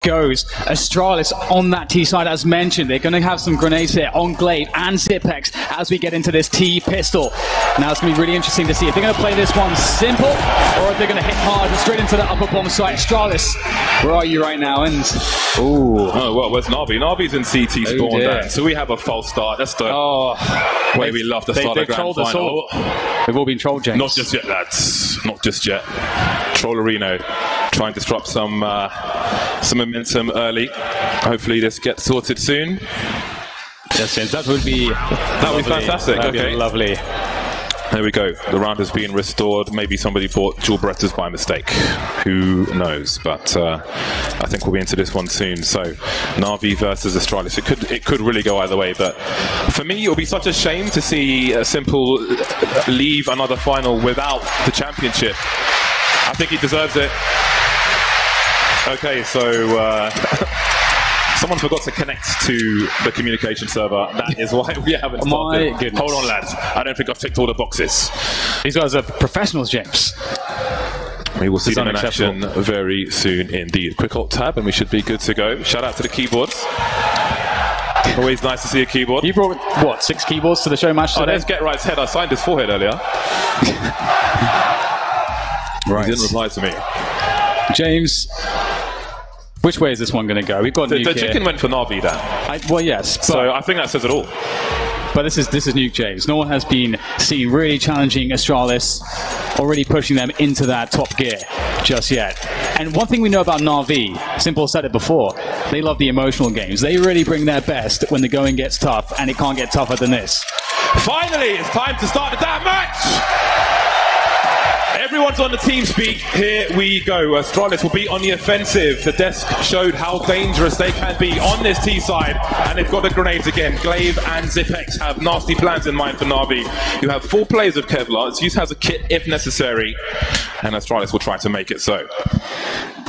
goes. Astralis on that T side, as mentioned. They're going to have some grenades here on Glaive and Zipex as we get into this T pistol. Now it's going to be really interesting to see if they're going to play this one simple or if they're going to hit hard straight into the upper bomb site. Astralis, where are you right now? And oh well, where's Na'Vi? Na'Vi's in CT spawn down, so we have a false start. That's the way we love to start a grand final. They've all been trolled, James. Not just yet, lads. Not just yet. Trollerino trying to disrupt some momentum early. Hopefully this gets sorted soon. Yes, that would be fantastic. Okay, lovely. There we go. The round has been restored. Maybe somebody bought dual Berettas by mistake. Who knows? But I think we'll be into this one soon. So Na'Vi versus Astralis. It could really go either way. But for me, it would be such a shame to see a Simple leave another final without the championship. I think he deserves it. Okay, so someone forgot to connect to the communication server. That is why we haven't started. My goodness. Hold on, lads. I don't think I've ticked all the boxes. These guys are professionals, James. We will see them in action very soon indeed. Quick alt tab and we should be good to go. Shout out to the keyboards. Always nice to see a keyboard. You brought, what, 6 keyboards to the show match today? Oh, there's Get Right's head. I signed his forehead earlier. Right. He didn't reply to me. James, which way is this one going to go? We've got the chicken went for Na'Vi then. Well, yes. So I think that says it all. But this is Nuke, James. No one has been seen really challenging Astralis, already pushing them into that top gear just yet. And one thing we know about Na'Vi, Simple said it before, they love the emotional games. They really bring their best when the going gets tough, and it can't get tougher than this. Finally, it's time to start the damn match! Everyone's on the team speak. Here we go. Astralis will be on the offensive. The desk showed how dangerous they can be on this T side, and they've got the grenades again. Glaive and Zipex have nasty plans in mind for Na'Vi. You have 4 players of Kevlar. It's used as a kit if necessary, and Astralis will try to make it so.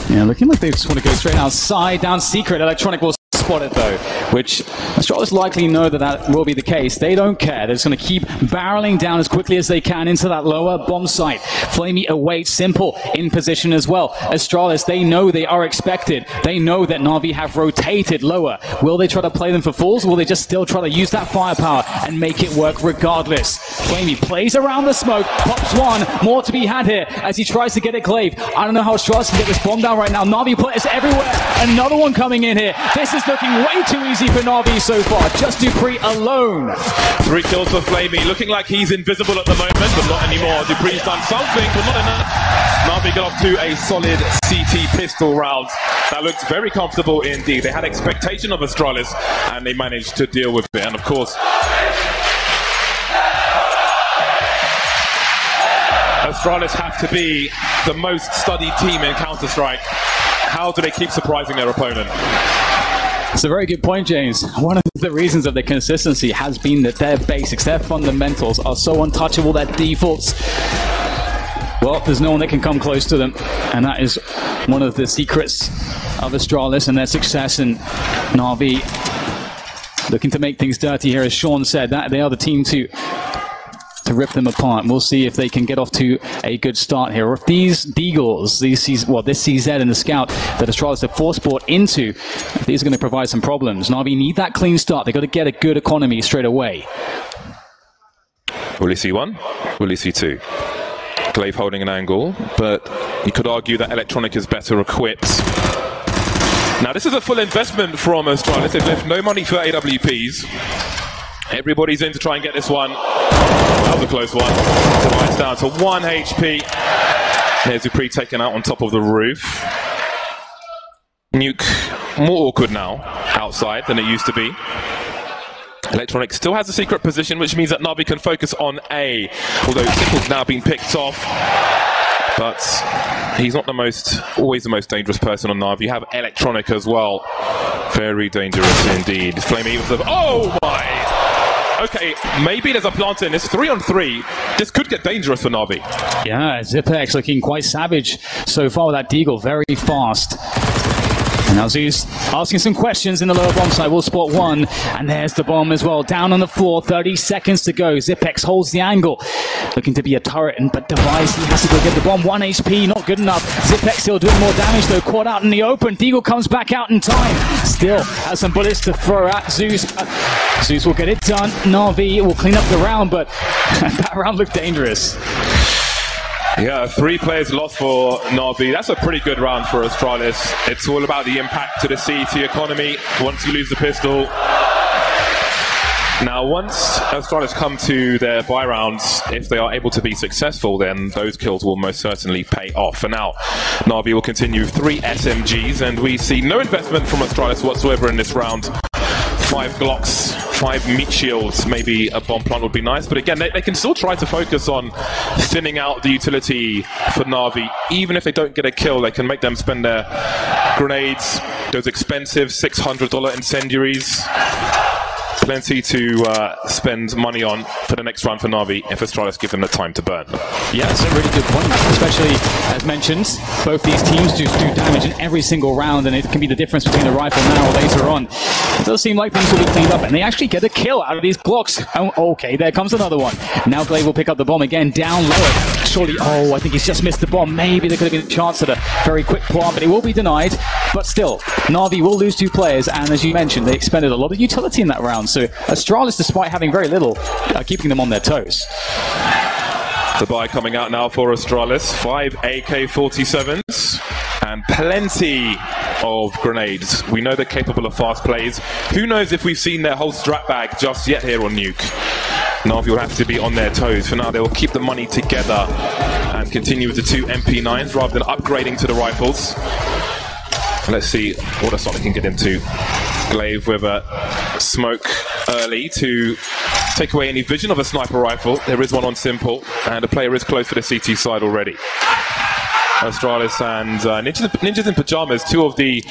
Yeah, looking like they just want to go straight outside, down secret. Electronic will spot it though, which Astralis likely know that will be the case. They don't care. They're just going to keep barreling down as quickly as they can into that lower bomb site. Flamey awaits Simple in position as well. Astralis, they know they are expected. They know that Na'Vi have rotated lower. Will they try to play them for fools, or will they just still try to use that firepower and make it work regardless? Flamey plays around the smoke, pops one, more to be had here as he tries to get it Glaive. I don't know how Astralis can get this bomb down right now. Na'Vi players everywhere. Another one coming in here. This is looking way too easy for Na'Vi so far. Just Dupree alone. 3 kills for Flamey. Looking like he's invisible at the moment, but not anymore. Dupree's done something, but not enough. Na'Vi got off to a solid CT pistol round. That looks very comfortable indeed. They had expectation of Astralis, and they managed to deal with it. And of course, Astralis have to be the most studied team in Counter-Strike. How do they keep surprising their opponent? It's a very good point, James. One of the reasons of the consistency has been that their basics, their fundamentals are so untouchable, their defaults. Well, there's no one that can come close to them. And that is one of the secrets of Astralis and their success. And Na'Vi looking to make things dirty here, as Sean said. That they are the team to rip them apart. We'll see if they can get off to a good start here, or if these Deagles, this CZ and the Scout that Astralis have force bought into, these are going to provide some problems. Na'Vi need that clean start. They've got to get a good economy straight away. Will he see 1? Will he see 2? Glaive holding an angle, but you could argue that Electronic is better equipped. Now this is a full investment from Astralis. They've left no money for AWPs. Everybody's in to try and get this one. That was a close one. So it's down to 1 HP. There's Dupree taken out on top of the roof. Nuke more awkward now outside than it used to be. Electronic still has a secret position, which means that Na'Vi can focus on A. Although Simple's now been picked off. But he's not always the most dangerous person on Na'Vi. You have Electronic as well. Very dangerous indeed. Flamey with the... Oh my! Okay, maybe there's a plant in. It's 3-on-3. This could get dangerous for Na'Vi. Yeah, Zipex looking quite savage so far with that Deagle. Very fast. And now Zeus asking some questions in the lower bomb side. We'll spot one. And there's the bomb as well. Down on the floor. 30 seconds to go. Zipex holds the angle. Looking to be a turret. But Device, he has to go get the bomb. 1 HP, not good enough. Zipex still doing more damage though. Caught out in the open. Deagle comes back out in time. Still has some bullets to throw at Zeus. Zeus will get it done. Na'Vi will clean up the round, but that round looked dangerous. Yeah, 3 players lost for Na'Vi. That's a pretty good round for Astralis. It's all about the impact to the CET economy once you lose the pistol. Now, once Astralis come to their buy rounds, if they are able to be successful, then those kills will most certainly pay off. For now, Na'Vi will continue 3 SMGs, and we see no investment from Astralis whatsoever in this round. 5 Glocks, 5 meat shields, maybe a bomb plant would be nice, but again, they can still try to focus on thinning out the utility for Na'Vi. Even if they don't get a kill, they can make them spend their grenades, those expensive $600 incendiaries. Plenty to spend money on for the next round for Na'Vi if Astralis give them the time to burn. Yeah, that's a really good point, especially as mentioned, both these teams do damage in every single round, and it can be the difference between the rifle now or later on. It does seem like things will be cleaned up, and they actually get a kill out of these Glocks. Oh, okay, there comes another one. Now Glaive will pick up the bomb again, down lower. Surely, oh, I think he's just missed the bomb. Maybe there could have been a chance at a very quick plant, but it will be denied. But still, Na'Vi will lose 2 players, and as you mentioned, they expended a lot of utility in that round. So Astralis, despite having very little, keeping them on their toes. The buy coming out now for Astralis. 5 AK-47s and plenty of grenades. We know they're capable of fast plays. Who knows if we've seen their whole strap bag just yet here on Nuke. Na'Vi will have to be on their toes. For now, they will keep the money together and continue with the 2 MP9s rather than upgrading to the rifles. Let's see what Astralis can get into. Glaive with a smoke early to take away any vision of a sniper rifle. There is one on Simple, and the player is close to the CT side already. Astralis and Ninjas in Pajamas, 2 of the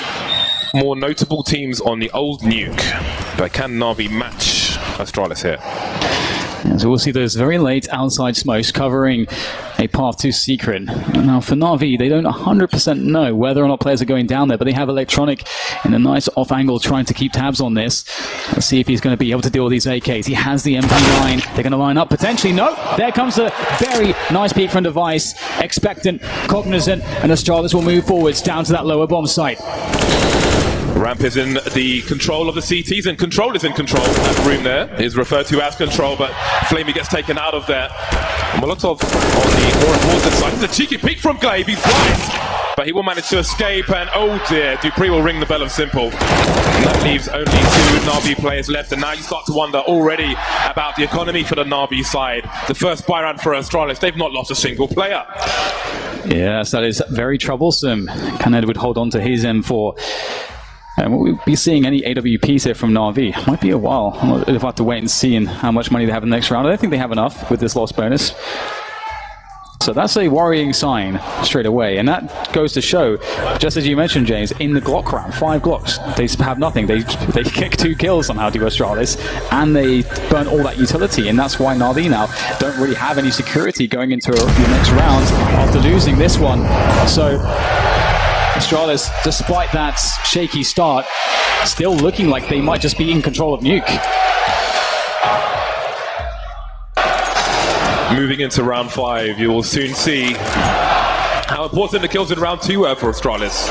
more notable teams on the old Nuke. But can Na'Vi match Astralis here? Yeah, so we'll see those very late outside smokes covering a path to Secret. Now for Na'Vi, they don't 100% know whether or not players are going down there, but they have Electronic in a nice off angle trying to keep tabs on this. Let's see if he's going to be able to deal with these AKs. He has the MP9. They're going to line up potentially. No, there comes a very nice peek from Device. Expectant, cognizant, and Astralis will move forwards down to that lower bomb site. Ramp is in the control of the CTs, and Control is in control. That room there is referred to as Control, but Flamey gets taken out of there. Molotov on the more important side. It's a cheeky peek from Glaive. He's blind, but he will manage to escape, and oh dear, Dupree will ring the bell of Simple. And that leaves only 2 Na'Vi players left, and now you start to wonder already about the economy for the Na'Vi side. The first buy round for Astralis, they've not lost a single player. Yes, that is very troublesome. Can Edward hold on to his M4? And will we be seeing any AWPs here from Na'Vi? Might be a while. We'll have to wait and see how much money they have in the next round. I don't think they have enough with this loss bonus. So that's a worrying sign straight away. And that goes to show, just as you mentioned, James, in the Glock round, 5 Glocks. They have nothing. They kick 2 kills somehow to Astralis, and they burn all that utility. And that's why Na'Vi now don't really have any security going into the next round after losing this one. So Astralis, despite that shaky start, still looking like they might just be in control of Nuke. Moving into round 5, you will soon see how important the kills in round 2 were for Astralis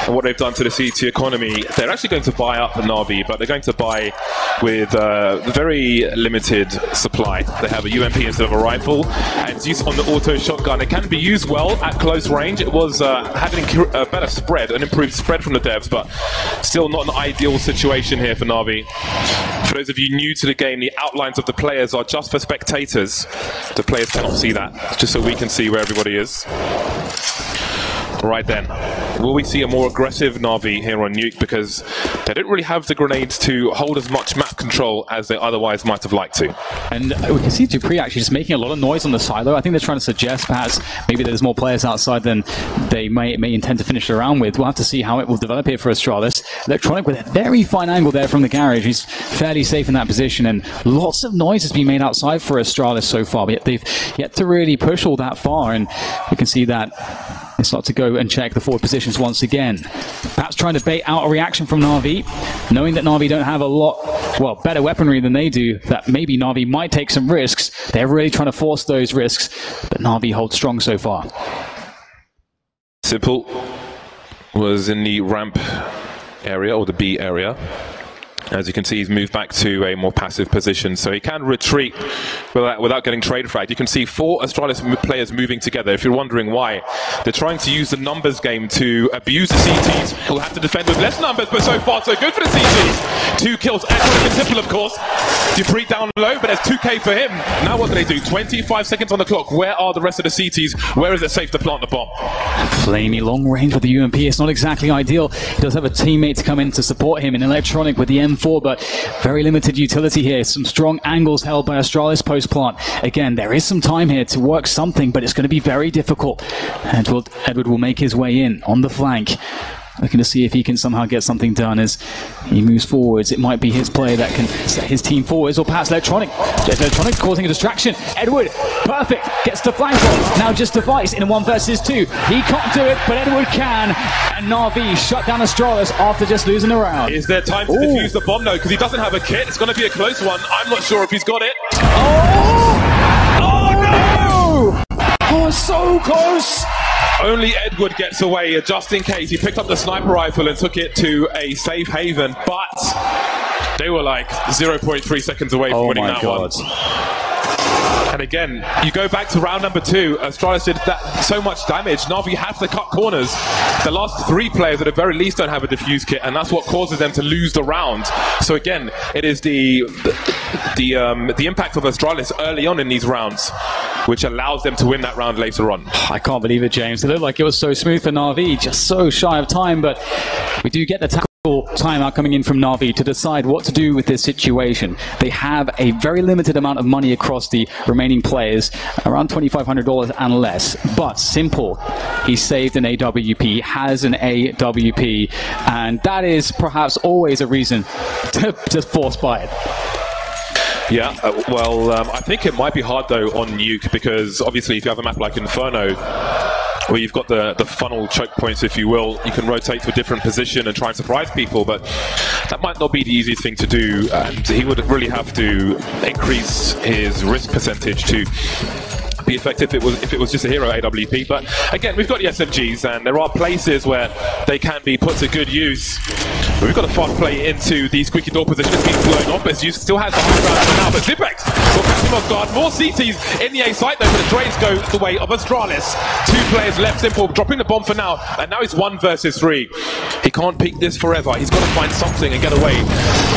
and what they've done to the CT economy. They're actually going to buy up Na'Vi, but they're going to buy with a very limited supply. They have a UMP instead of a rifle, and it's used on the auto shotgun. It can be used well at close range. It was having a better spread, an improved spread from the devs, but still not an ideal situation here for Na'Vi. For those of you new to the game, the outlines of the players are just for spectators. The players cannot see that, just so we can see where everybody is. Right then, will we see a more aggressive Na'Vi here on Nuke, because they don't really have the grenades to hold as much map control as they otherwise might have liked to. And we can see Dupree actually just making a lot of noise on the silo. I think they're trying to suggest perhaps maybe there's more players outside than they may intend to finish the round with. We'll have to see how it will develop here for Astralis. Electronic with a very fine angle there from the garage. He's fairly safe in that position, and lots of noise has been made outside for Astralis so far, but yet they've yet to really push all that far, and we can see that they start to go and check the forward positions once again. Perhaps trying to bait out a reaction from Na'Vi, knowing that Na'Vi don't have a lot, well, better weaponry than they do, that maybe Na'Vi might take some risks. They're really trying to force those risks, but Na'Vi holds strong so far. Simple was in the ramp area, or the B area. As you can see, he's moved back to a more passive position, so he can retreat without getting trade fragged. You can see 4 Astralis players moving together. If you're wondering why, they're trying to use the numbers game to abuse the CTs, who'll have to defend with less numbers, but so far so good for the CTs. 2 kills, and Simple, of course. Dupree down low, but there's 2k for him. Now what do they do? 25 seconds on the clock. Where are the rest of the CTs? Where is it safe to plant the bomb? Flamey long range with the UMP. It's not exactly ideal. He does have a teammate to come in to support him in Electronic with the M4, but very limited utility here. Some strong angles held by Astralis post-plant. Again, there is some time here to work something, but it's going to be very difficult. Edward will make his way in on the flank, looking to see if he can somehow get something done as he moves forwards. It might be his player that can set his team forwards, or perhaps Electronic. Electronic causing a distraction. Edward, perfect, gets the flank off. Now just Device in a 1 versus 2. He can't do it, but Edward can. And Na'Vi shut down Astralis after just losing a round. Is there time to defuse the bomb though? Because he doesn't have a kit. It's going to be a close one. I'm not sure if he's got it. Oh no! Oh, so close! Only Edward gets away, just in case. He picked up the sniper rifle and took it to a safe haven, but they were like 0.3 seconds away from winning that one. And again, you go back to round number 2, Astralis did so much damage. Na'Vi have to cut corners. The last 3 players at the very least don't have a defuse kit, and that's what causes them to lose the round. So again, it is the impact of Astralis early on in these rounds which allows them to win that round later on. I can't believe it, James. It looked like it was so smooth for Na'Vi, just so shy of time, but we do get the tackle timeout coming in from Na'Vi to decide what to do with this situation. They have a very limited amount of money across the remaining players, around $2,500 and less. But Simple, he saved an AWP, has an AWP, and that is perhaps always a reason to force buy it. Yeah, I think it might be hard though on Nuke, because obviously if you have a map like Inferno, where you've got the funnel choke points, if you will, you can rotate to a different position and try and surprise people, but that might not be the easiest thing to do, and he would really have to increase his risk percentage to be effective if it was just a hero AWP. But again, we've got the SMGs, and there are places where they can be put to good use. But we've got a fast play into the squeaky door position. It's been blown off, but Zeus still has the high ground now. But Zipex will catch him off guard. More CTs in the A site though, but the trades go the way of Astralis. 2 players left. Simple dropping the bomb for now, and now it's 1 versus 3. He can't peek this forever. He's got to find something and get away.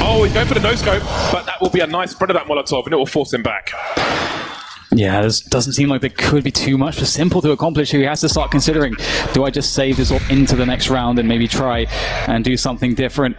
Oh, he's going for the no-scope, but that will be a nice spread of that Molotov, and it will force him back. Yeah, this doesn't seem like there could be too much for Simple to accomplish here. He has to start considering, do I just save this all into the next round and maybe try and do something different?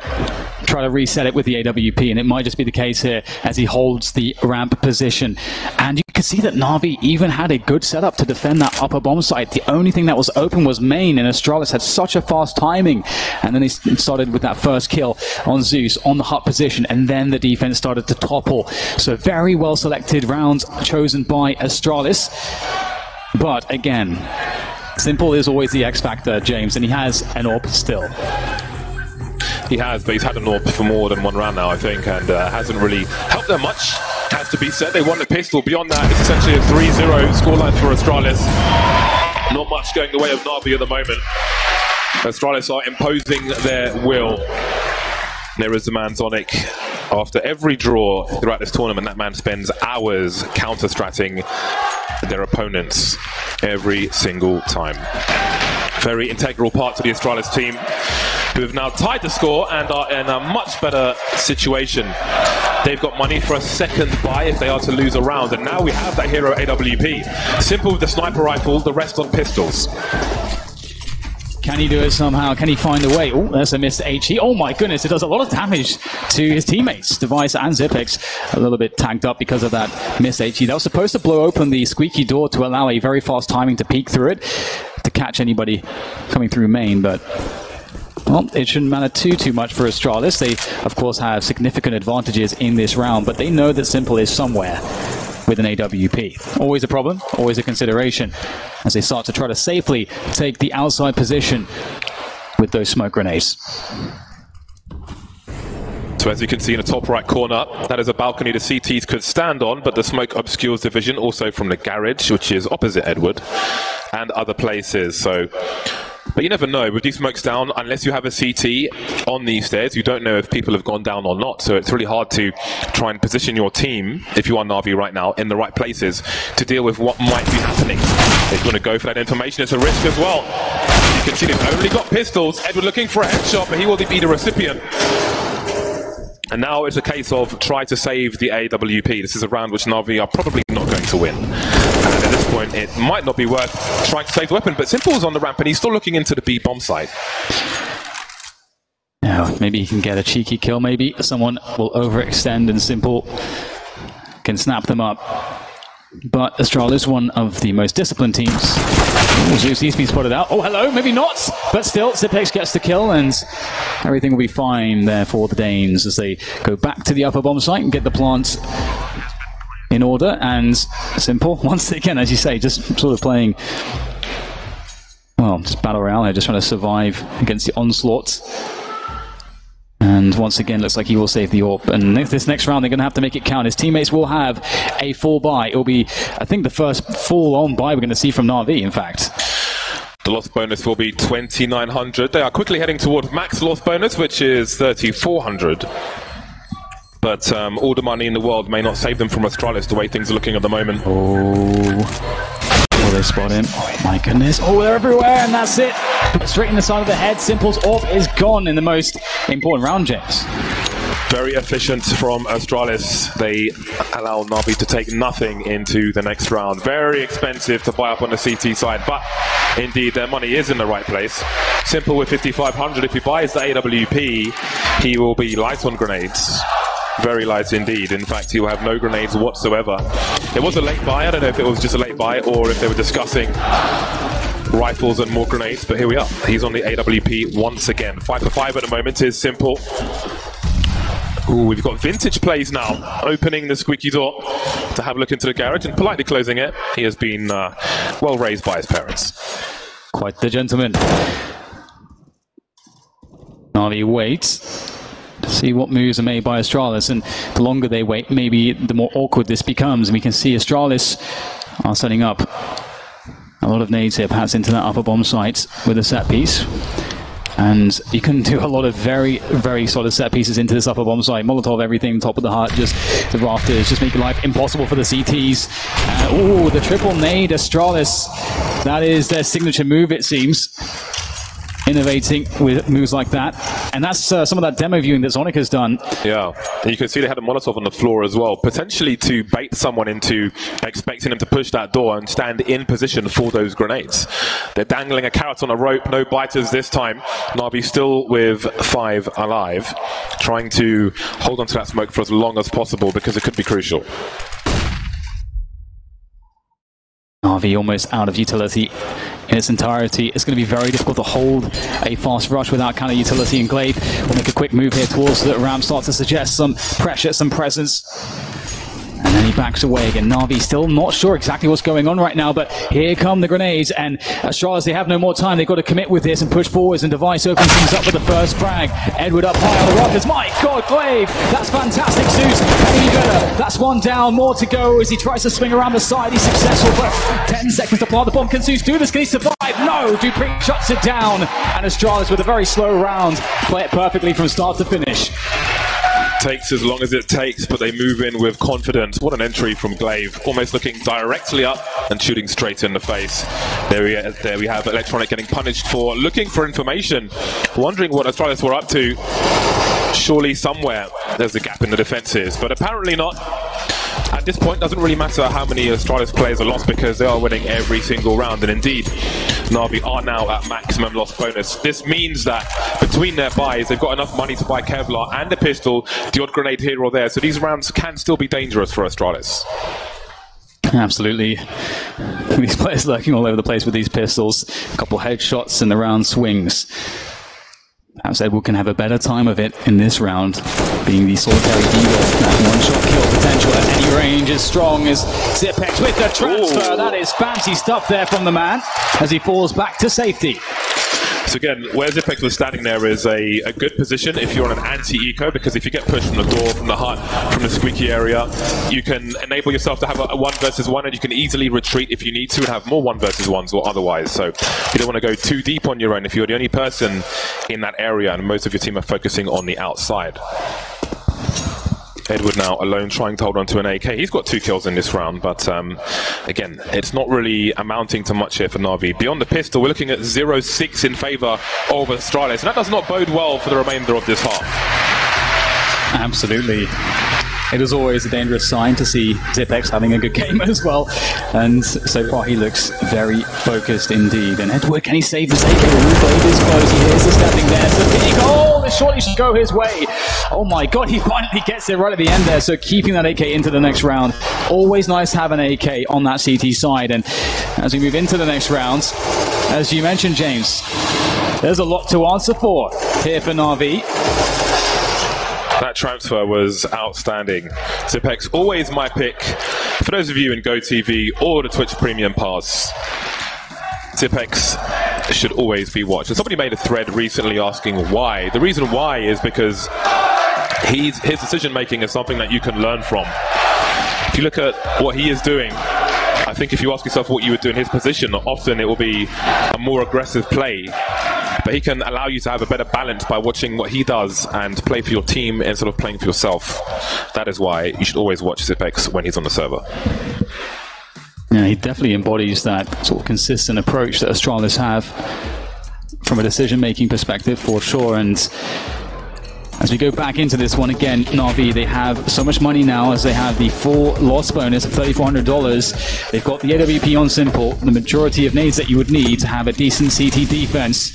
Try to reset it with the AWP, and it might just be the case here as he holds the ramp position. And you can see that Na'Vi even had a good setup to defend that upper bomb site. The only thing that was open was main, and Astralis had such a fast timing. And then he started with that first kill on Zeus on the hut position, and then the defense started to topple. So very well selected rounds chosen by Astralis. But again, Simple is always the X factor, James, and he has an AWP still. He has, but he's had an AWP for more than 1 round now, I think, and hasn't really helped them much, has to be said. They won the pistol. Beyond that, it's essentially a 3-0 scoreline for Astralis. Not much going the way of Na'Vi at the moment. Astralis are imposing their will. There is the man Zonic. After every draw throughout this tournament, that man spends hours counter-stratting their opponents every single time. Very integral part to the Astralis team, who have now tied the score and are in a much better situation. They've got money for a second buy if they are to lose a round, and now we have that hero AWP. Simple with the sniper rifle, the rest on pistols. Can he do it somehow? Can he find a way? Oh, there's a missed HE. Oh my goodness, it does a lot of damage to his teammates. Device and Zipex a little bit tagged up because of that missed HE. That was supposed to blow open the squeaky door to allow a very fast timing to peek through it, to catch anybody coming through main, but well, it shouldn't matter too much for Astralis. They, of course, have significant advantages in this round, but they know that Simple is somewhere. with an AWP. Always a problem, always a consideration as they start to try to safely take the outside position with those smoke grenades. So as you can see in the top right corner, that is a balcony the CTs could stand on, but the smoke obscures the vision also from the garage, which is opposite Edward, and other places. So, but you never know with these smokes down, unless you have a CT on these stairs, you don't know if people have gone down or not. So it's really hard to try and position your team, if you are Na'Vi right now, in the right places to deal with what might be happening. If you want to go for that information, it's a risk as well. You can see they've only got pistols. Edward looking for a headshot, but he will be the recipient. And now it's a case of try to save the AWP. This is a round which Na'Vi are probably not going to win. And at this point, it might not be worth trying to save the weapon, but Simple's on the ramp and he's still looking into the B bomb site. Now, maybe he can get a cheeky kill, maybe. Someone will overextend and Simple can snap them up. But Astralis, one of the most disciplined teams. Oh, Zeus, he's been spotted out. Oh, hello, maybe not. But still, Zipex gets the kill, and everything will be fine there for the Danes as they go back to the upper bomb site and get the plant in order. And Simple, once again, as you say, just sort of playing, well, just battle royale here, just trying to survive against the onslaught. And once again, looks like he will save the AWP. And this next round, they're going to have to make it count. His teammates will have a full buy. It will be, I think, the first full-on buy we're going to see from Na'Vi, in fact. The loss bonus will be 2,900. They are quickly heading towards max loss bonus, which is 3,400. But all the money in the world may not save them from Astralis, the way things are looking at the moment. Oh, they spot him. Oh, my goodness. Oh, they're everywhere, and that's it. Straight in the side of the head. Simple's AWP is gone in the most important round, James. Very efficient from Astralis. They allow Na'Vi to take nothing into the next round. Very expensive to buy up on the CT side, but indeed their money is in the right place. Simple with 5,500. If he buys the AWP, he will be light on grenades. Very light indeed. In fact, he will have no grenades whatsoever. It was a late buy. I don't know if it was just a late buy or if they were discussing rifles and more grenades, but here we are. He's on the AWP once again. 5 for 5 at the moment is Simple. Ooh, we've got vintage plays now, opening the squeaky door to have a look into the garage and politely closing it. He has been well raised by his parents. Quite the gentleman. Na'Vi waits to see what moves are made by Astralis, and the longer they wait, maybe the more awkward this becomes. And we can see Astralis are setting up a lot of nades here, perhaps into that upper bomb site with a set piece. And you can do a lot of very, very solid set pieces into this upper bomb site. Molotov, everything, top of the heart, just the rafters, just making life impossible for the CTs. Oh, the triple nade, Astralis. That is their signature move, it seems. Innovating with moves like that. And that's some of that demo viewing that Zonic has done. Yeah, and you can see they had a Molotov on the floor as well, potentially to bait someone into expecting them to push that door and stand in position for those grenades. They're dangling a carrot on a rope, no biters this time. Na'Vi still with 5 alive, trying to hold on to that smoke for as long as possible because it could be crucial. Na'Vi almost out of utility in its entirety. It's going to be very difficult to hold a fast rush without counter utility, and Glaive will make a quick move here towards the ramp, start to suggest some pressure, some presence. And then he backs away again. Na'Vi still not sure exactly what's going on right now, but here come the grenades, and Astralis, they have no more time. They've got to commit with this and push forwards, and Device opens things up with the first frag. Edward up high on the rockets. My God, Glaive! That's fantastic, Zeus. Any better? That's one down, more to go as he tries to swing around the side. He's successful, but 10 seconds to plant the bomb. Can Zeus do this? Can he survive? No! Dupree shuts it down, and Astralis with a very slow round. Play it perfectly from start to finish. Takes as long as it takes, but they move in with confidence. What an entry from Glaive, almost looking directly up and shooting straight in the face. There we have Electronic getting punished for looking for information, wondering what Astralis were up to. Surely somewhere there's a gap in the defenses, but apparently not. At this point, doesn't really matter how many Astralis players are lost because they are winning every single round, and indeed, Na'Vi are now at maximum loss bonus. This means that between their buys, they've got enough money to buy Kevlar and a pistol, the odd grenade here or there, so these rounds can still be dangerous for Astralis. Absolutely. These players lurking all over the place with these pistols. A couple headshots and the round swings. Perhaps Edward can have a better time of it in this round, being the solitary diva. That one-shot kill potential at any range is strong as Zipex with the transfer. Ooh. That is fancy stuff there from the man as he falls back to safety. So again, where Zipex was standing there is a good position if you're on an anti-eco, because if you get pushed from the door, from the hut, from the squeaky area, you can enable yourself to have a 1 versus 1, and you can easily retreat if you need to and have more 1 versus 1s or otherwise. So you don't want to go too deep on your own if you're the only person in that area and most of your team are focusing on the outside. Edward now alone trying to hold on to an AK. He's got 2 kills in this round, but again, it's not really amounting to much here for Na'Vi. Beyond the pistol, we're looking at 0-6 in favour of Astralis, and that does not bode well for the remainder of this half. Absolutely. It is always a dangerous sign to see Zipex having a good game as well. And so far he looks very focused indeed. And Edward, can he save this AK? The roof blade is close. He hears the stepping there. So can he go? This surely should go his way. Oh my god, he finally gets it right at the end there. So keeping that AK into the next round. Always nice to have an AK on that CT side. And as we move into the next round, as you mentioned, James, there's a lot to answer for here for Na'Vi. That transfer was outstanding. Zipex, always my pick. For those of you in GoTV or the Twitch Premium Pass, Zipex should always be watched. And somebody made a thread recently asking why. The reason why is because his decision making is something that you can learn from. If you look at what he is doing, I think if you ask yourself what you would do in his position, often it will be a more aggressive play. But he can allow you to have a better balance by watching what he does and play for your team instead of playing for yourself. That is why you should always watch Zipex when he's on the server. Yeah, he definitely embodies that sort of consistent approach that Astralis have from a decision-making perspective, for sure. And as we go back into this one again, Na'Vi, they have so much money now as they have the full loss bonus of $3,400. They've got the AWP on simple, the majority of nades that you would need to have a decent CT defense.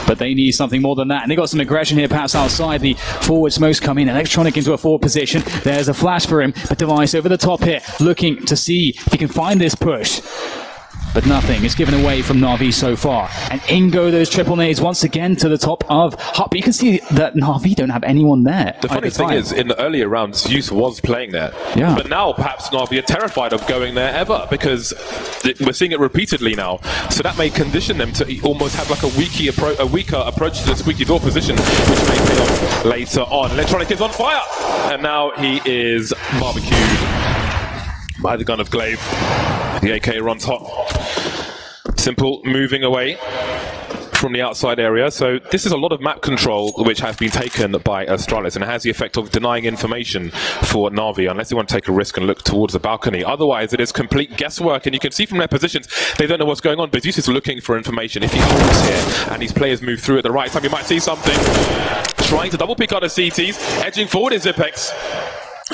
But they need something more than that. And they got some aggression here, perhaps outside. The forward smokes come in. Electronic into a forward position. There's a flash for him. But Device over the top here, looking to see if he can find this push. But nothing is given away from Na'Vi so far. And in go those triple nades once again to the top of Hut. But you can see that Na'Vi don't have anyone there. The funny thing is, in the earlier rounds, Zeus was playing there. Yeah. But now, perhaps Na'Vi are terrified of going there ever, because we're seeing it repeatedly now. So that may condition them to almost have like a weaker approach to the squeaky door position, which may pay off later on. Electronic is on fire! And now he is barbecued by the gun of Glaive. The AK runs hot. Simple moving away from the outside area. So this is a lot of map control which has been taken by Astralis, and it has the effect of denying information for Na'Vi unless they want to take a risk and look towards the balcony. Otherwise it is complete guesswork, and you can see from their positions they don't know what's going on. But Zeus is looking for information. If he holds here and these players move through at the right time, you might see something. Trying to double pick out the CTs, edging forward is Zipex.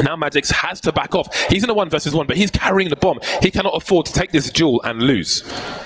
Now Magix has to back off. He's in a 1 versus 1, but he's carrying the bomb. He cannot afford to take this duel and lose.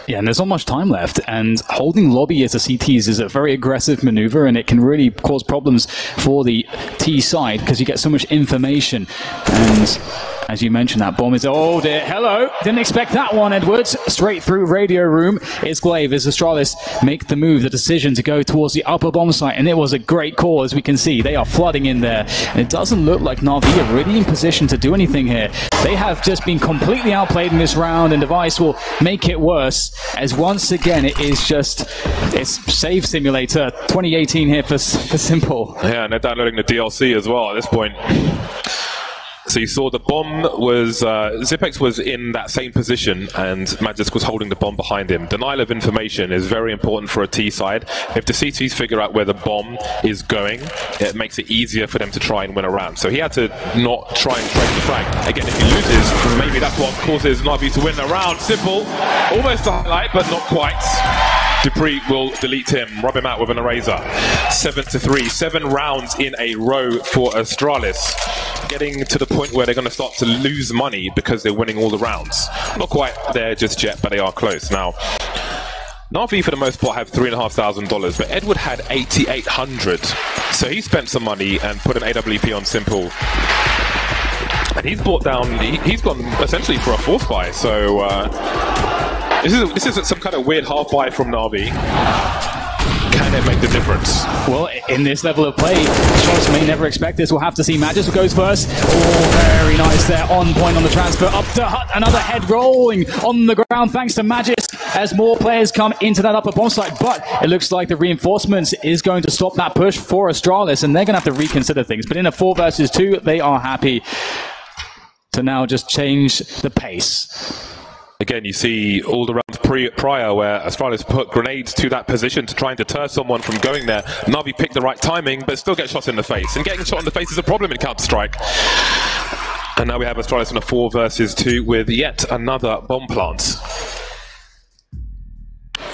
Yeah, and there's not much time left, and holding lobby as a CTs is a very aggressive maneuver, and it can really cause problems for the T side because you get so much information. And as you mentioned, that bomb is, oh dear, hello, didn't expect that one, Edwards. Straight through radio room is Glaive as Astralis make the move, the decision to go towards the upper bomb site, and it was a great call. As we can see, they are flooding in there, and it doesn't look like Na'Vi are really in position to do anything here. They have just been completely outplayed in this round, and Device will make it worse, as once again it is just, it's Save Simulator 2018 here for Simple. Yeah, and they're downloading the DLC as well at this point. So you saw the bomb was, Zipex was in that same position and Magix was holding the bomb behind him. Denial of information is very important for a T side. If the CTs figure out where the bomb is going, it makes it easier for them to try and win a round. So he had to not try and trade the frag. Again, if he loses, maybe that's what causes Na'Vi to win a round. Simple, almost a highlight, but not quite. Dupree will delete him, rub him out with an eraser. 7-3, 7 rounds in a row for Astralis. Getting to the point where they're going to start to lose money because they're winning all the rounds. Not quite there just yet, but they are close. Now, Na'Vi for the most part have $3,500, but Edward had $8,800. So he spent some money and put an AWP on Simple. And he's brought down, he's gone essentially for a fourth buy. So this is some kind of weird half buy from Na'Vi. can it make the difference? Well, in this level of play, Astralis may never expect this. We'll have to see. Magis goes first. Oh, very nice there. On point on the transfer. Up to Hut. Another head rolling on the ground thanks to Magis as more players come into that upper bomb site. But it looks like the reinforcements is going to stop that push for Astralis, and they're going to have to reconsider things. But in a 4 versus 2, they are happy to now just change the pace. Again, you see all the rounds prior where Astralis put grenades to that position to try and deter someone from going there. Na'Vi picked the right timing, but still get shot in the face. And getting shot in the face is a problem in Counter-Strike. And now we have Astralis in a 4 versus 2 with yet another bomb plant.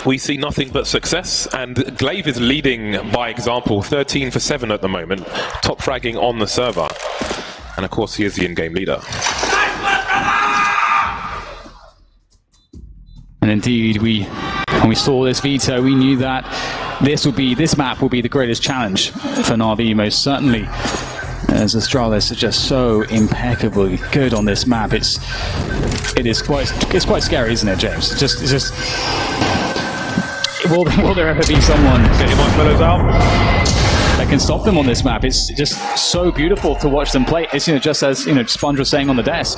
We see nothing but success, and Glaive is leading by example, 13 for 7 at the moment, top fragging on the server. And of course, he is the in-game leader. And indeed, when we saw this veto, we knew that this map will be the greatest challenge for Na'Vi, most certainly. As Astralis are just so impeccably good on this map, it's quite scary, isn't it, James? It's just will there ever be someone that can stop them on this map? It's just so beautiful to watch them play. It's just as Sponge was saying on the desk.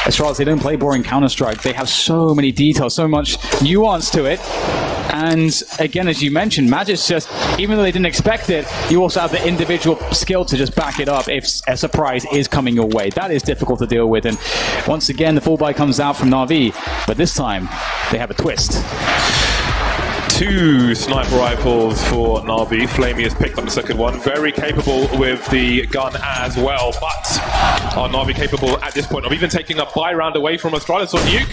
Astralis, they don't play boring Counter-Strike. They have so many details, so much nuance to it. And again, as you mentioned, Magis just, even though they didn't expect it, you also have the individual skill to just back it up if a surprise is coming your way. That is difficult to deal with. And once again, the full buy comes out from Na'Vi, but this time they have a twist. 2 sniper rifles for Na'Vi. Flamey has picked up the second one. Very capable with the gun as well. But are Na'Vi capable at this point of even taking a buy round away from Astralis or Nuke?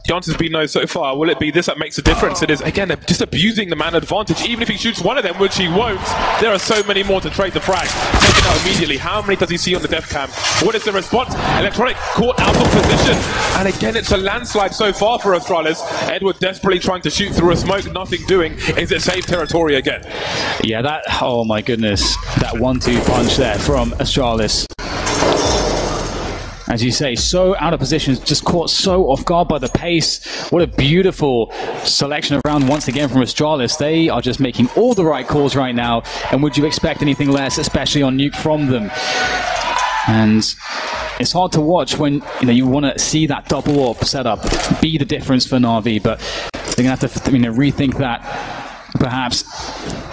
The answer's been no so far. Will it be this that makes a difference? It is, again, they're just abusing the man advantage. Even if he shoots one of them, which he won't, there are so many more to trade the frag. Take it out immediately. How many does he see on the def cam? What is the response? Electronic caught out of position. And again, it's a landslide so far for Astralis. Edward desperately trying to shoot through a smoke, nothing doing. Is it safe territory again? Yeah, oh my goodness. That 1-2 punch there from Astralis. As you say, so out of position, just caught so off guard by the pace. What a beautiful selection of round once again from Astralis. They are just making all the right calls right now. And would you expect anything less, especially on Nuke from them? And it's hard to watch when you want to see that double AWP setup be the difference for Na'Vi, but they're going to have to rethink that. Perhaps.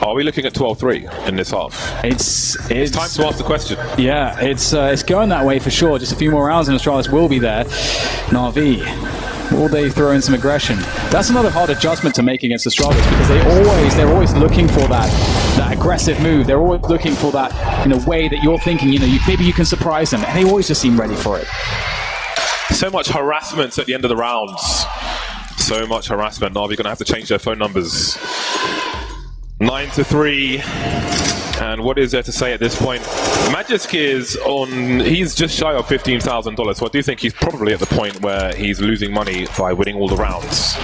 Are we looking at 12-3 in this half? It's time to ask the question. Yeah, it's going that way for sure. Just a few more rounds and Astralis will be there. Na'Vi, will they throw in some aggression? That's another hard adjustment to make against Astralis, because they're always looking for that aggressive move. They're always looking for that in a way that you're thinking, maybe you can surprise them, and they always just seem ready for it. So much harassment at the end of the rounds. So much harassment. Na'Vi going to have to change their phone numbers. 9-3. And what is there to say at this point? Magisk is he's just shy of $15,000. So I do think he's probably at the point where he's losing money by winning all the rounds.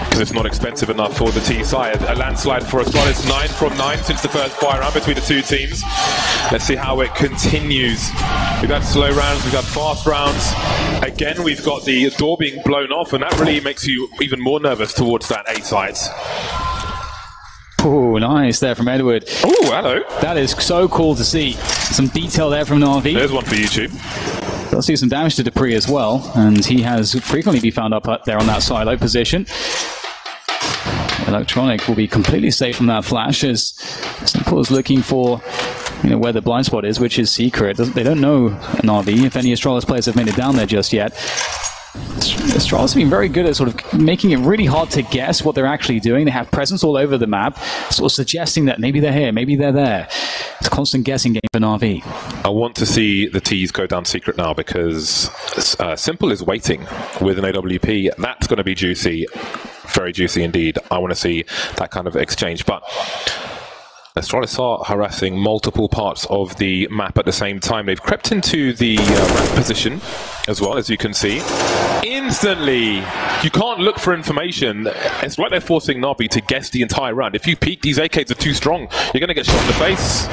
Because it's not expensive enough for the T side. A landslide for Astralis, 9 from 9 since the first buy round between the two teams. Let's see how it continues. We've had slow rounds, we've had fast rounds. Again, we've got the door being blown off, and that really makes you even more nervous towards that A side. Oh, nice there from Edward. Oh, hello. That is so cool to see. Some detail there from Na'Vi. There's one for YouTube. Does do some damage to Dupree as well, and he has frequently been found up there on that silo position. Electronic will be completely safe from that flash, as Simple is looking for where the blind spot is, which is secret. They don't know Na'Vi, if any Astralis players have made it down there just yet. Astralis have been very good at sort of making it really hard to guess what they're actually doing. They have presence all over the map, sort of suggesting that maybe they're here, maybe they're there. It's a constant guessing game for Na'Vi. I want to see the T's go down secret now, because Simple is waiting with an AWP. That's going to be juicy, very juicy indeed. I want to see that kind of exchange. But Astralis are harassing multiple parts of the map at the same time. They've crept into the ramp position as well, as you can see. Instantly, you can't look for information. It's like they're forcing Na'Vi to guess the entire round. If you peek, these AKs are too strong. You're going to get shot in the face.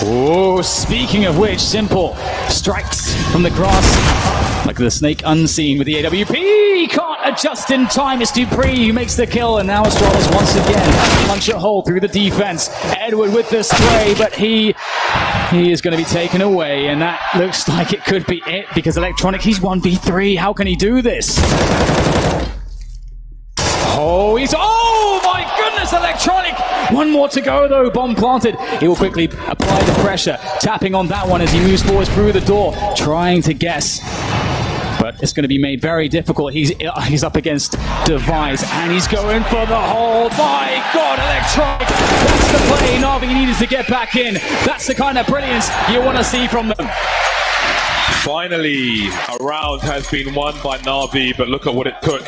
Oh, speaking of which, Simple strikes from the grass like the snake unseen with the AWP. He can't adjust in time. It's Dupree who makes the kill, and now Astralis once again punch a hole through the defense. Edward with the spray, but he is going to be taken away, and that looks like it could be it because Electronic, he's 1v3. How can he do this? Oh, my goodness, Electronic! One more to go though, bomb planted. He will quickly apply the pressure, tapping on that one as he moves forward through the door, trying to guess. But it's going to be made very difficult. He's up against Device, and he's going for the hole. My God, Electronic! That's the play Na'Vi needed to get back in. That's the kind of brilliance you want to see from them. Finally, a round has been won by Na'Vi, but look at what it took.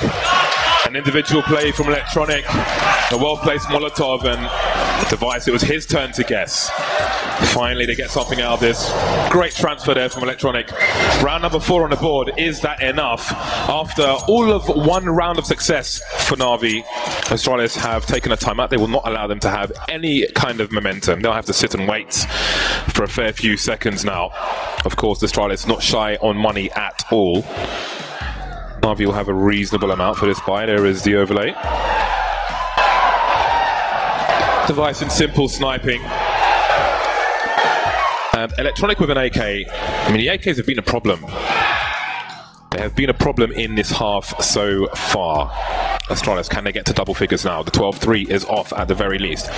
An individual play from Electronic, a well-placed Molotov, and Device, it was his turn to guess. Finally, they get something out of this. Great transfer there from Electronic. Round number 4 on the board. Is that enough? After all of one round of success for Na'Vi, Astralis have taken a timeout. They will not allow them to have any kind of momentum. They'll have to sit and wait for a fair few seconds now. Of course, Astralis not shy on money at all. Na'Vi will have a reasonable amount for this buy. There is the overlay. Device and Simple sniping. And Electronic with an AK. I mean, the AKs have been a problem. They have been a problem in this half so far. Astralis, can they get to double figures now? The 12-3 is off at the very least.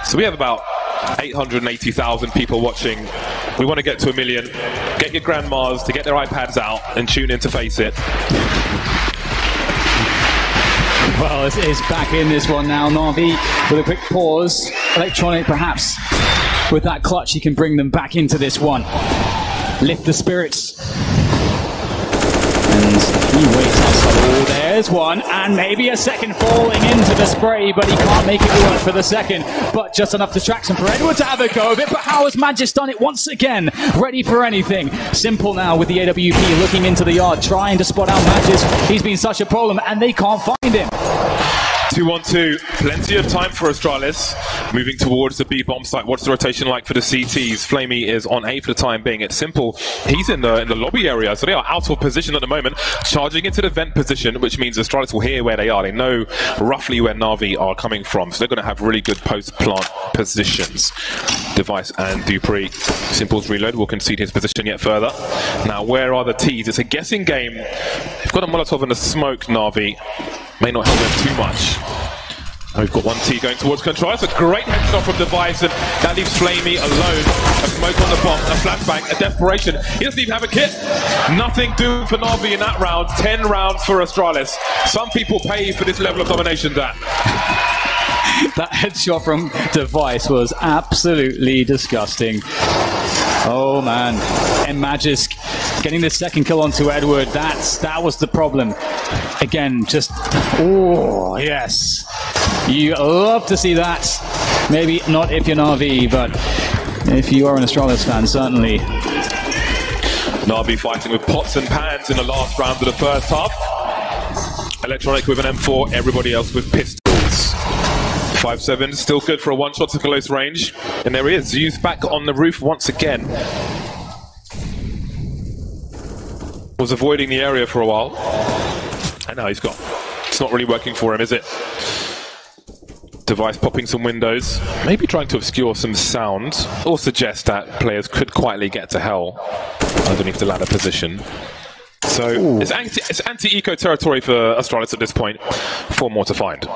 So we have about 880,000 people watching. We want to get to 1 million. Get your grandmas to get their iPads out and tune in to FACEIT. Well, it's back in this one now. Na'Vi with a quick pause. Electronic perhaps with that clutch, he can bring them back into this one. Lift the spirits. And he waits outside. Oh, there's one. And maybe a second falling into the spray, but he can't make it work for the second. But just enough distraction for Edward to have a go of it. But how has Magis done it once again? Ready for anything. Simple now with the AWP looking into the yard, trying to spot out Magis. He's been such a problem, and they can't find him. 2-1-2, plenty of time for Astralis. Moving towards the B bomb site. What's the rotation like for the CTs? Flamey is on A for the time being. It's Simple. He's in the lobby area, so they are out of position at the moment. Charging into the vent position, which means Astralis will hear where they are. They know roughly where Na'Vi are coming from, so they're going to have really good post-plant positions. Device and Dupree. Simple's reload will concede his position yet further. Now, where are the Ts? It's a guessing game. They've got a Molotov and a smoke, Na'Vi. May not help them too much. And we've got one T going towards control. It's a great headshot from Device, and that leaves Flamey alone. A smoke on the bomb, a flashbang, a desperation. He doesn't even have a kit. Nothing doing for Na'Vi in that round. 10 rounds for Astralis. Some people pay for this level of domination, Dan. That headshot from Device was absolutely disgusting. Oh man, and Magisk getting the second kill onto Edward. That was the problem. Again, just oh yes, you love to see that. Maybe not if you're Na'Vi, but if you are an Astralis fan, certainly. Na'Vi fighting with pots and pans in the last round of the first half. Electronic with an M4, everybody else with pistols. 5-7, still good for a one-shot to close range. And there he is, Youth back on the roof once again. Was avoiding the area for a while. And now he's gone. It's not really working for him, is it? Device popping some windows. Maybe trying to obscure some sound. Or suggest that players could quietly get to hell underneath the ladder position. So it's anti-eco territory for Astralis at this point. 4 more to find.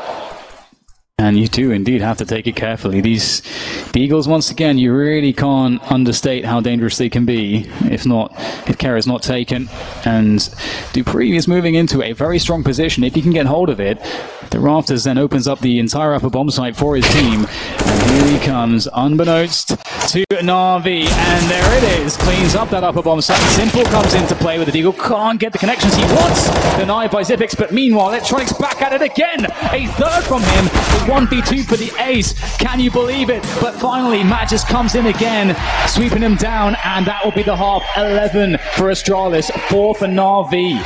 And you do indeed have to take it carefully. The Eagles, once again, you really can't understate how dangerous they can be if Quer is not taken. And Dupree is moving into a very strong position. If he can get hold of it, the Rafters then opens up the entire upper bomb site for his team. And here he comes, unbeknownst to Na'Vi. And there it is. Cleans up that upper bomb site. Simple comes into play with the Eagle. Can't get the connections he wants. Denied by Zipix. But meanwhile, Electronic's back at it again. A third from him. 1v2 for the ace. Can you believe it? But finally, Magis comes in again, sweeping him down, and that will be the half. 11 for Astralis, 4 for Na'Vi.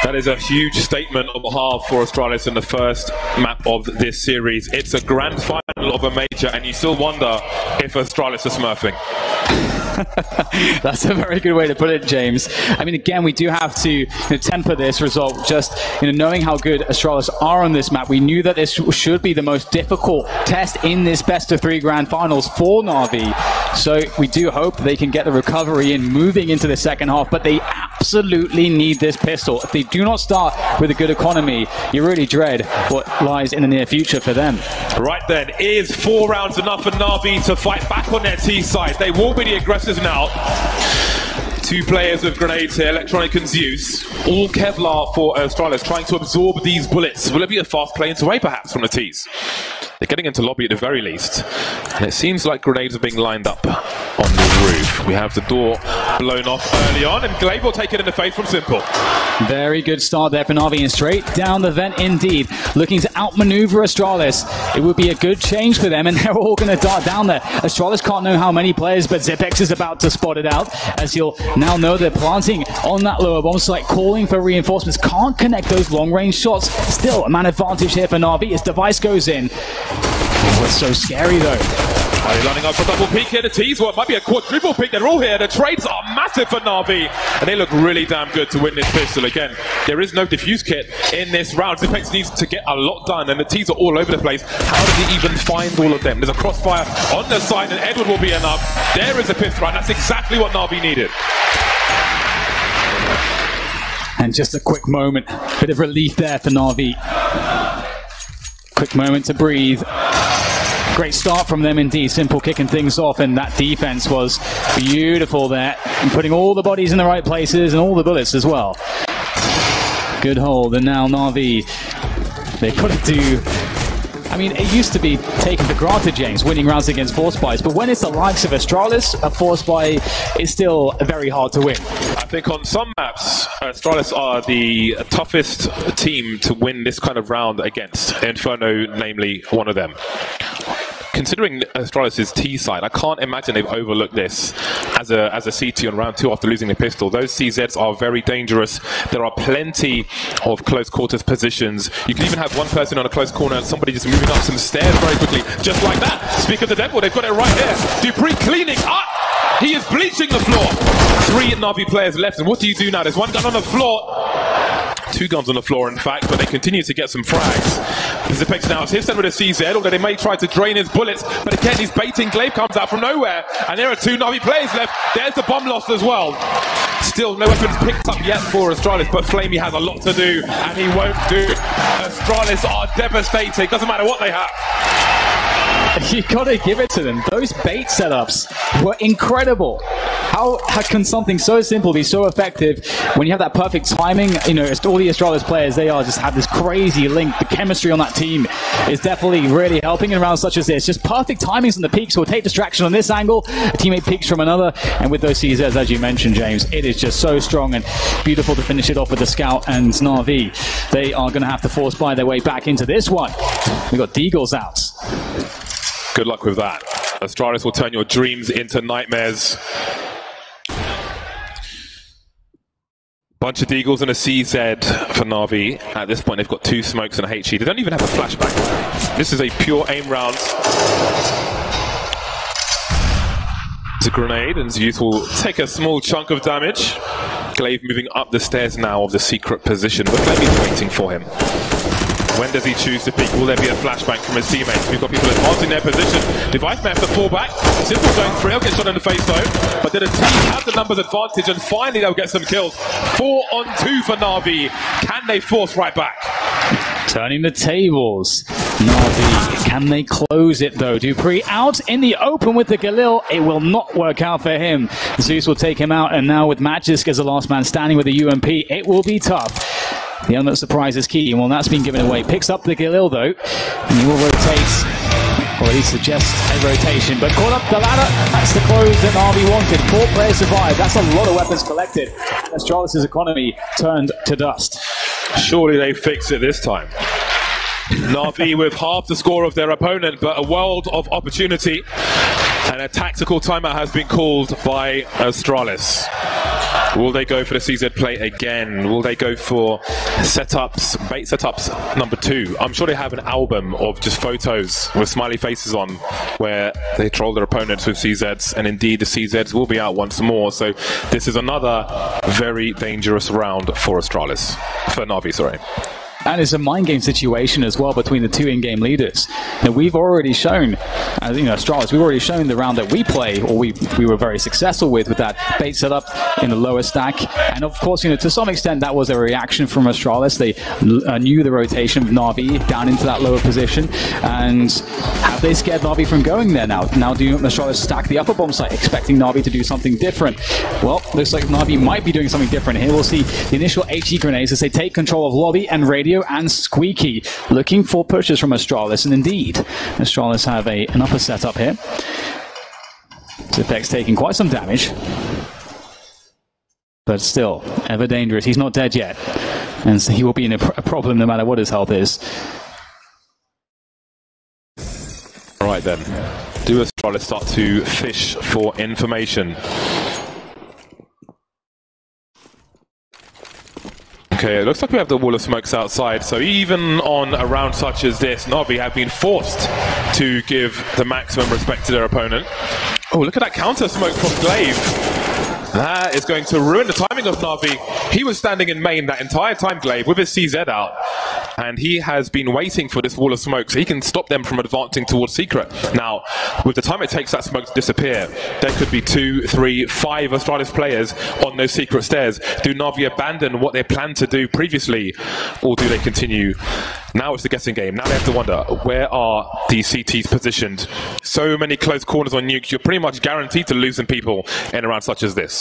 That is a huge statement on behalf for Astralis in the first map of this series. It's a grand final of a major, and you still wonder if Astralis are smurfing. That's a very good way to put it, James. I mean, again, we do have to temper this result. Just knowing how good Astralis are on this map, we knew that this should be the most difficult test in this best-of-3 grand finals for Na'Vi. So we do hope they can get the recovery in moving into the second half, but they absolutely need this pistol. If they do not start with a good economy, you really dread what lies in the near future for them. Right then, is 4 rounds enough for Na'Vi to fight back on their T side? They will be the aggressors now. 2 players with grenades here, Electronic and Zeus. All Kevlar for Astralis, trying to absorb these bullets. Will it be a fast play into A perhaps from the T's? They're getting into lobby at the very least. And it seems like grenades are being lined up on the roof. We have the door blown off early on, and Glaive will take it in the face from Simple. Very good start there for Na'Vi, and straight down the vent indeed. Looking to outmaneuver Astralis. It would be a good change for them, and they're all going to dart down there. Astralis can't know how many players, but Zipex is about to spot it out, as you'll now know they're planting on that lower bomb site, calling for reinforcements. Can't connect those long-range shots. Still a man advantage here for Na'Vi as device goes in. Oh, it's so scary though. Are they lining up for double peak here? The T's, well, it might be a quadruple peak. They're all here. The trades are massive for Na'Vi, and they look really damn good to win this pistol. Again, there is no diffuse kit in this round. Zipex needs to get a lot done, and the T's are all over the place. How does he even find all of them? There's a crossfire on the side, and Edward will be enough. There is a pistol round. That's exactly what Na'Vi needed. And just a quick moment, bit of relief there for Na'Vi. Quick moment to breathe. Great start from them indeed. Simple kicking things off, and that defense was beautiful there. And putting all the bodies in the right places and all the bullets as well. Good hold, and now Na'Vi, they put it to... I mean, it used to be taken for granted, James, winning rounds against Force Buys, but when it's the likes of Astralis, a Force Buy is still very hard to win. I think on some maps, Astralis are the toughest team to win this kind of round against. Inferno, namely, one of them. Considering Astralis' T side, I can't imagine they've overlooked this as a CT on round 2 after losing the pistol. Those CZs are very dangerous. There are plenty of close quarters positions. You can even have one person on a close corner and somebody just moving up some stairs very quickly, just like that. Speak of the devil, they've got it right here. Dupree cleaning up. He is bleaching the floor. 3 Na'Vi players left, and what do you do now? There's 1 gun on the floor. 2 guns on the floor, in fact, but they continue to get some frags. Zipex now is his with a CZ, although they may try to drain his bullets, but again, he's baiting. Glaive comes out from nowhere, and there are 2 Na'Vi players left. There's the bomb lost as well. Still, no weapons picked up yet for Astralis, but Flamey has a lot to do, and he won't do. Astralis are devastating. Doesn't matter what they have. You gotta give it to them. Those bait setups were incredible. How can something so simple be so effective when you have that perfect timing? You know, all the Astralis players, they are just have this crazy link. The chemistry on that team is definitely really helping in rounds such as this. Just perfect timings on the peaks will take distraction on this angle. A teammate peaks from another, and with those CZs, as you mentioned, James, it is just so strong and beautiful to finish it off with the Scout and Na'Vi. They are going to have to force buy their way back into this one. We got Deagles out. Good luck with that. Astralis will turn your dreams into nightmares. Bunch of Deagles and a CZ for Na'Vi. At this point, they've got 2 smokes and a HE. They don't even have a flashback. This is a pure aim round. It's a grenade, and Zeus will take a small chunk of damage. Glaive moving up the stairs now of the secret position, but Glaive's waiting for him. When does he choose to peek? Will there be a flashbang from his teammates? We've got people advancing their position. Device may have to fall back. Simple going through. He'll get shot in the face though. But the team have the numbers advantage, and finally they'll get some kills. 4 on 2 for Na'Vi. Can they force right back? Turning the tables. Na'Vi, can they close it though? Dupree out in the open with the Galil. It will not work out for him. Zeus will take him out, and now with Magisk as the last man standing with the UMP, it will be tough. The element of surprise is key. Well, that's been given away. Picks up the Galil though, and he will rotate, or at least suggest a rotation. But caught up the ladder. That's the close that Na'Vi wanted. 4 players survived. That's a lot of weapons collected. And Astralis' economy turned to dust. Surely they fix it this time. Na'Vi with half the score of their opponent, but a world of opportunity. And a tactical timeout has been called by Astralis. Will they go for the CZ play again? Will they go for setups, bait setups number 2? I'm sure they have an album of just photos with smiley faces on where they troll their opponents with CZs, and indeed the CZs will be out once more. So this is another very dangerous round for Astralis. For Na'Vi, sorry. And it's a mind game situation as well between the two in-game leaders. Now, we've already shown, Astralis, we've already shown the round that we play, or we were very successful with that bait setup in the lower stack. And of course, to some extent, that was a reaction from Astralis. They knew the rotation of Na'Vi down into that lower position. And have they scared Na'Vi from going there now? Now, do Astralis stack the upper bomb site, expecting Na'Vi to do something different? Well, looks like Na'Vi might be doing something different here. We'll see the initial HE grenades as they take control of lobby and radio and Squeaky, looking for pushes from Astralis, and indeed, Astralis have an upper setup here. Zipex taking quite some damage, but still, ever dangerous. He's not dead yet, and so he will be in a problem no matter what his health is. Alright then, do Astralis start to fish for information? Okay, it looks like we have the wall of smokes outside, so even on a round such as this, Na'Vi have been forced to give the maximum respect to their opponent. Oh, look at that counter smoke from Glaive. That is going to ruin the timing of Na'Vi. He was standing in main that entire time, Glaive, with his CZ out. And he has been waiting for this wall of smoke so he can stop them from advancing towards Secret. Now, with the time it takes that smoke to disappear, there could be 2, 3, 5 Astralis players on those Secret stairs. Do Na'Vi abandon what they planned to do previously, or do they continue? Now it's the guessing game. Now they have to wonder, where are these CTs positioned? So many close corners on Nuke, you're pretty much guaranteed to lose some people in a round such as this.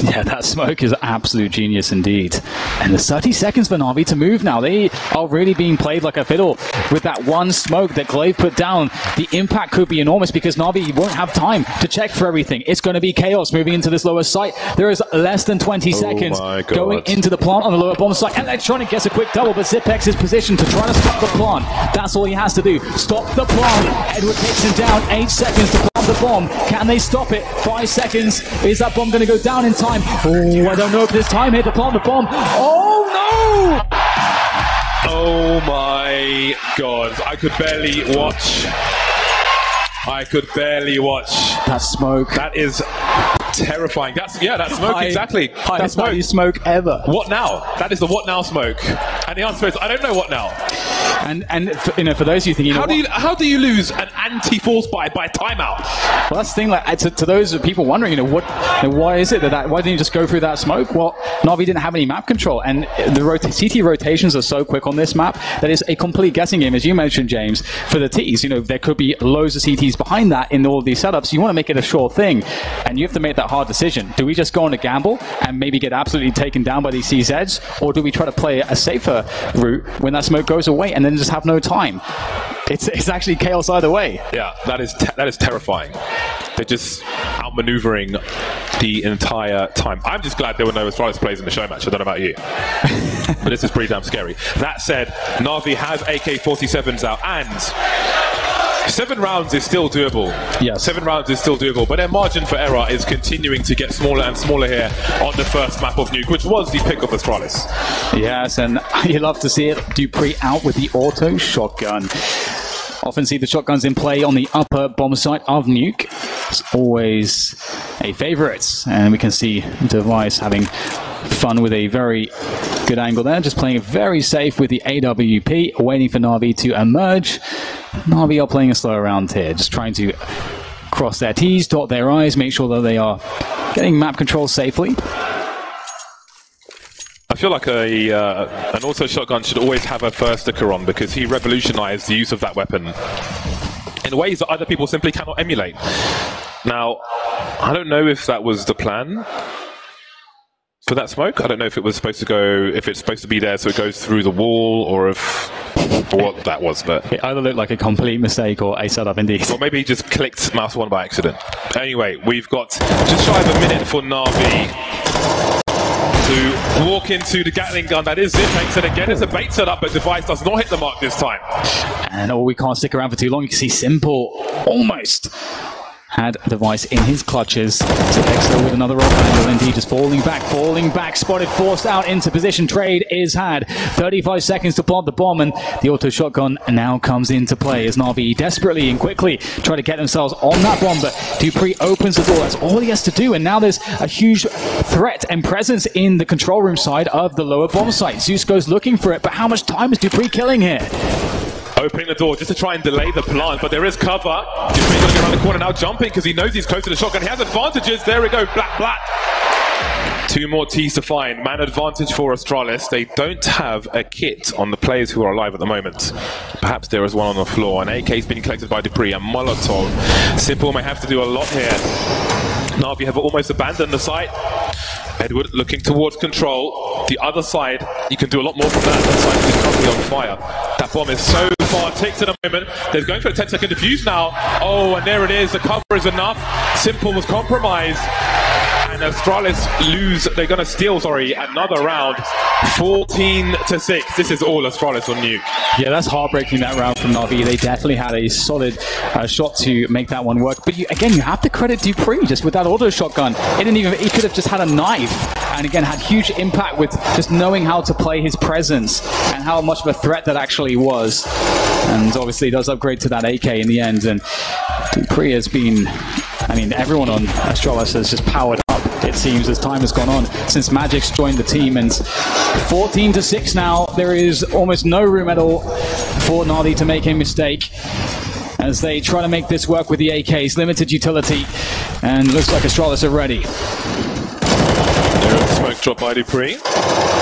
Yeah, that smoke is absolute genius indeed. And there's 30 seconds for Na'Vi to move now. They are really being played like a fiddle with that one smoke that Glaive put down. The impact could be enormous because Na'Vi won't have time to check for everything. It's going to be chaos moving into this lower site. There is less than 20 seconds going into the plant on the lower bomb site. Electronic gets a quick double, but Zipex is positioned to try to stop the plant. That's all he has to do. Stop the plant. Edward takes him down. 8 seconds to plant the bomb. Can they stop it? 5 seconds. Is that bomb going to go down in time? Oh, I don't know if there's time here to plant the bomb. Oh, no! Oh, my God. I could barely watch. I could barely watch. That smoke. That is terrifying. That smoke, exactly. Highest value smoke ever. What now? That is the what now smoke. And the answer is, I don't know what now. And for those of you thinking, how do you lose an anti-force buy by timeout? Well, that's the thing. Like, to those people wondering, why is it why didn't you just go through that smoke? Well, Na'Vi didn't have any map control, and the CT rotations are so quick on this map that it's a complete guessing game, as you mentioned, James. For the Ts, there could be loads of CTs behind that in all of these setups. You want to make it a sure thing, and you have to make that hard decision. Do we just go on a gamble and maybe get absolutely taken down by these CZs, or do we try to play a safer route when that smoke goes away and then just have no time? It's actually chaos either way. Yeah, that is terrifying. They're just outmaneuvering the entire time. I'm just glad there were no Astralis players in the show match. I don't know about you. But this is pretty damn scary. That said, Na'Vi have AK-47s out, and 7 rounds is still doable. Yes. 7 rounds is still doable, but their margin for error is continuing to get smaller and smaller here on the first map of Nuke, which was the pick of Astralis. Yes, and you love to see it. Dupree out with the auto shotgun. Often see the shotguns in play on the upper bomb site of Nuke. It's always a favorite, and we can see Device having fun with a very good angle there, just playing it very safe with the AWP, waiting for Na'Vi to emerge. Na'Vi are playing a slow round here, just trying to cross their T's, dot their I's, make sure that they are getting map control safely. I feel like an auto shotgun should always have a first sticker on, because he revolutionized the use of that weapon in ways that other people simply cannot emulate. Now, I don't know if that was the plan for that smoke. I don't know if it was supposed to go, if it's supposed to be there so it goes through the wall, or what that was, but it either looked like a complete mistake or a setup indeed. Or maybe he just clicked mouse 1 by accident. Anyway, we've got just shy of a minute for Na'Vi to walk into the Gatling gun. That is Zipex, and again it's a bait setup, but Device does not hit the mark this time. And we can't stick around for too long. You can see Simple almost had Device in his clutches. So Dexter with another roll angle, indeed, just falling back, spotted, forced out into position. Trade is had. 35 seconds to plant the bomb, and the auto shotgun now comes into play as Na'Vi desperately and quickly try to get themselves on that bomb, but Dupree opens the door. That's all he has to do, and now there's a huge threat and presence in the control room side of the lower bomb site. Zeus goes looking for it, but how much time is Dupree killing here? Opening the door just to try and delay the plant, but there is cover. Dupree's going to go around the corner now, jumping because he knows he's close to the shotgun. He has advantages. There we go, black. 2 more T's to find. Man advantage for Astralis. They don't have a kit on the players who are alive at the moment. Perhaps there is one on the floor. An AK's been collected by Dupree. A Molotov. Simple may have to do a lot here. Na'Vi have almost abandoned the site. Edward looking towards control. The other side, you can do a lot more from that. That side is currently on fire. That bomb is so far ticked at the moment. They're going for a 10-second defuse now. Oh, and there it is. The cover is enough. Simple was compromised. And Astralis lose. They're going to steal, another round. 14-6. This is all Astralis on Nuke. Yeah, that's heartbreaking, that round from Na'Vi. They definitely had a solid shot to make that one work. But you have to credit Dupree just with that auto shotgun. He could have just had a knife, and again had huge impact with just knowing how to play his presence and how much of a threat that actually was. And obviously does upgrade to that AK in the end. And Dupree has been, everyone on Astralis has just powered up, it seems, as time has gone on since Magic's joined the team. And 14-6 now. There is almost no room at all for Na'Vi to make a mistake as they try to make this work with the AK's limited utility, and looks like Astralis are ready. Smoke drop by Dupree.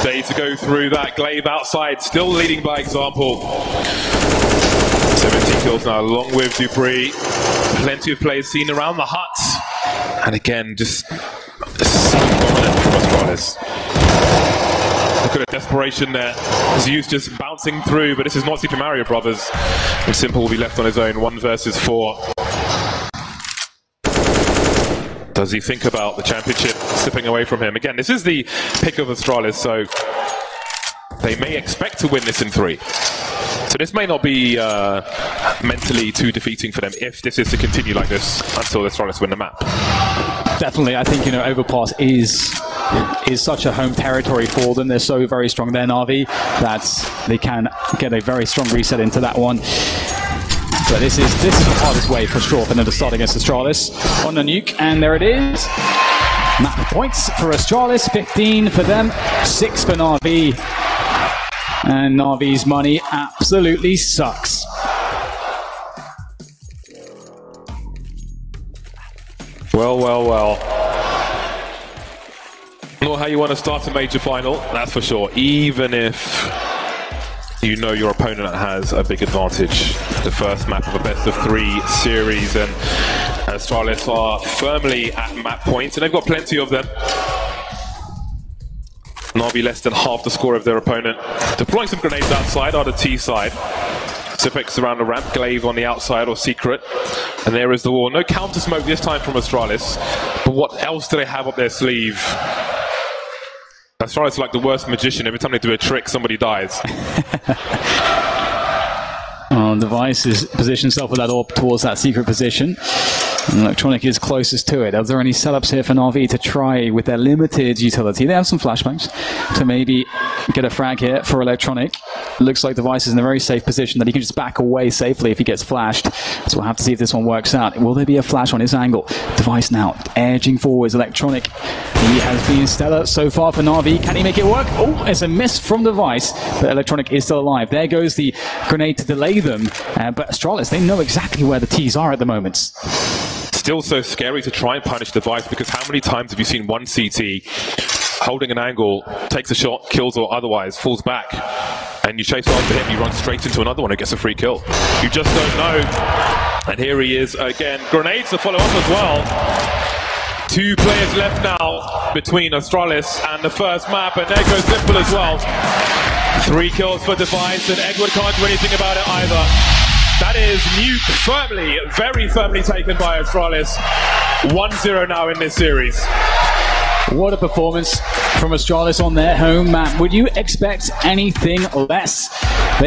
Day to go through that. Glaive outside, still leading by example. 17 kills now, along with Dupree. Plenty of players seen around the huts. And again, just so dominant from Astralis. Look at the desperation there. Zeus just bouncing through, but this is not Super Mario Brothers. And Simple will be left on his own, 1 versus 4. Does he think about the championship slipping away from him? Again, this is the pick of Astralis, so they may expect to win this in 3. So this may not be mentally too defeating for them if this is to continue like this until Astralis win the map. Definitely, I think Overpass is such a home territory for them. They're so very strong there, Na'Vi, that they can get a very strong reset into that one. So this is the hardest way for sure for them to start against Astralis on the Nuke, and there it is. Map points for Astralis, 15 for them, 6 for Na'Vi. And Na'Vi's money absolutely sucks. Well. Not how you want to start a major final, that's for sure. Even if you know your opponent has a big advantage. The first map of a best-of-3 series, and Astralis are firmly at map points, and they've got plenty of them. Na'Vi less than half the score of their opponent. Deploying some grenades outside on the T side. Zipex around the ramp, Glaive on the outside or Secret. And there is the wall. No counter smoke this time from Astralis. But what else do they have up their sleeve? Astralis is like the worst magician. Every time they do a trick, somebody dies. Device is positioned himself with that orb towards that secret position. And Electronic is closest to it. Are there any setups here for Na'Vi to try with their limited utility? They have some flashbangs to maybe get a frag here for Electronic. Looks like Device is in a very safe position that he can just back away safely if he gets flashed. So we'll have to see if this one works out. Will there be a flash on his angle? Device now edging forwards. Electronic, he has been stellar so far for Na'Vi. Can he make it work? Oh, it's a miss from Device, but Electronic is still alive. There goes the grenade to delay them. But Astralis, they know exactly where the T's are at the moment. Still so scary to try and punish Device, because how many times have you seen one CT holding an angle, takes a shot, kills or otherwise, falls back, and you chase after him, you run straight into another one and gets a free kill. You just don't know. And here he is again. Grenades to follow up as well. 2 players left now between Astralis and the first map, and there goes Simple as well. 3 kills for Device, and Edward can't do anything about it either. That is Nuke firmly, very firmly taken by Astralis. 1-0 now in this series. What a performance from Astralis on their home map. Would you expect anything less? They